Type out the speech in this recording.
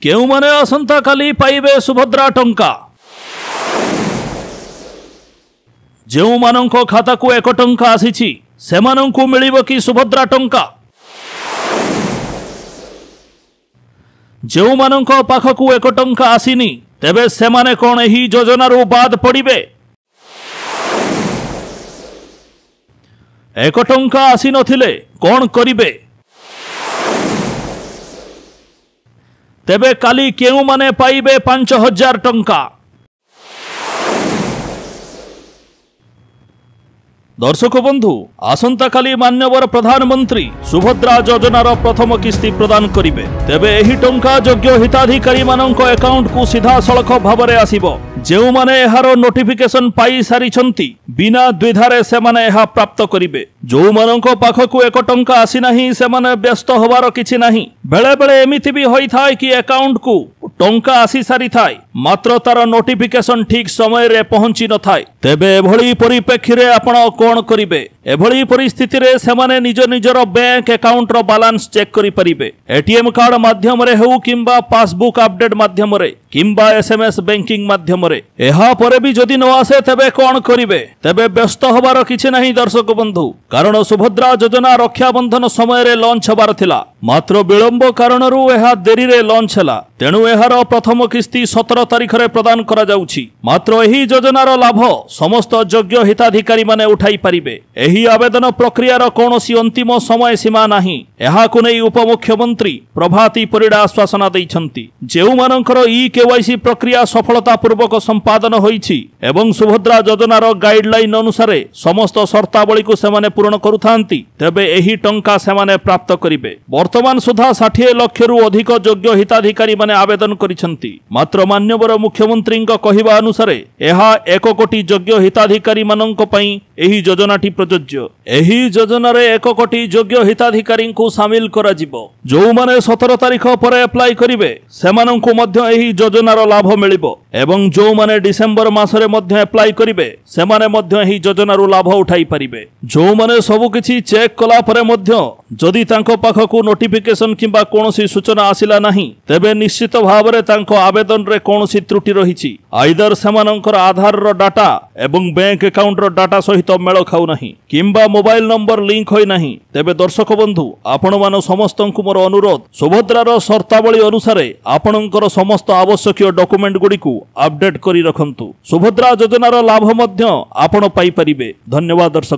केउमाने आसंता काली पाइबे सुभद्रा टंका। जेउमानंको खाता को 1 टंका आसीछि सेमानंको मिलिबो कि सुभद्रा टंका। जेउमानंको पाखकु 1 टंका आसीनी तेबे सेमाने कोन एही योजनारू बाद पड़िबे। 1 टंका आसी नथिले कोन करिबे। तेबे काली केउमाने पाइबे 5000 टंका। दर्शक बंधु आसंता काली मान्यवर प्रधानमंत्री सुभद्रा योजनार प्रथम किस्ती प्रदान करिवे। तेबे एही टंका योग्य हिताधिकारी मानक अकाउंट को सीधा सड़क भाव आसिबो। जेउ माने एहार नोटिफिकेशन पाई सारिछंती बिना द्विधारे सेमाने एहा प्राप्त करिवे। जो मानक पाखकु 1 टंका आसी नाही सेमाने व्यस्त होबार किछि नाही। बेले बेले एमिति भी होई थाए कि अकाउंट को टंका आसी सारी थाए मात्र तार नोटिफिकेशन ठीक समय रे पहुंची न थाए। तेबे एभली परिप्रेक्षी रे आपण कोन करिवे। एभली परिस्थिति रे सेमाने निज निजर बैंक अकाउंट रो बैलेंस चेक करि परिबे। एटीएम कार्ड माध्यम रे हेउ किंबा पासबुक अपडेट माध्यम रे किंबा एसएमएस बैंकिंग माध्यम रे। एहा परे भी जदि न आसे तेबे कोन करिवे। तेबे व्यस्त होबार किछि नाही दर्शक बंधु, कारण सुभद्रा योजना रक्षा बंधन समय रे लॉन्च होबार थिला मात्र विलंब कारणरू एहा देरी रे लॉन्च हला। तेणु एहार प्रथम किस्ती 17 तारिख रे प्रदान करा जाउछि। मात्र एही योजनार लाभ समस्त योग्य हिताधिकारी माने उठाई परिबे। एही आवेदन प्रक्रियार कोनोसी अंतिम समय सीमा नाही। एहाकु नै उपमुख्यमंत्री प्रभाती परिडा आश्वासन दैछंती। जेउ मानकर ई केवाईसी प्रक्रिया सफलता पूर्वक संपादन होईछि एवं सुभद्रा योजनार गाइडलाइन अनुसार समस्त शर्तावली को सेमाने पूर्ण करुथांती तेबे एही टंका सेमाने प्राप्त करिवे। वर्तमान सुधा 60 लाख रु अधिक योग्य हिताधिकारी माने आवेदन करिसंती। मात्र मान्यवर मुख्यमंत्री कहिबा अनुसार एहा 1 कोटी योग्य हिताधिकारी माननक पई एही योजनाटी प्रयोज्य। एही योजना रे 1 कोटी योग्य हिताधिकारी को शामिल करा जिवो। जो माने 17 तारिख परे अप्लाई करिवे सेमानंकु मध्य एही योजनार लाभ मिलिबो एवं जो माने डिसेंबर मासरे मध्य अप्लाई करिवे सेमाने मध्य एही योजनारू लाभ उठाई परिबे। जो माने सब किछि चेक कला परे मध्य जदि तांको पाखकु नोटिफिकेशन किंबा कोनोसी सूचना आसिला नाही तेबे निश्चित भावरे तांको आवेदन रे कोनोसी त्रुटि रहिछि। आइदर सेमानंकर आधार रो डाटा एवं बैंक अकाउंट रो डाटा सहित मेल खाउ नाही किंबा मोबाइल नंबर लिंक होई नाही। तेबे दर्शक बंधु आपण मान समस्तंकु मोर अनुरोध सुभद्रार शर्तावली अनुसार आपणकर समस्त आवश्यक डॉक्यूमेंट गुडी को अपडेट करी रखंतु। सुभद्रा योजनार लाभ मध्य आपण पाई परिबे। धन्यवाद दर्शक।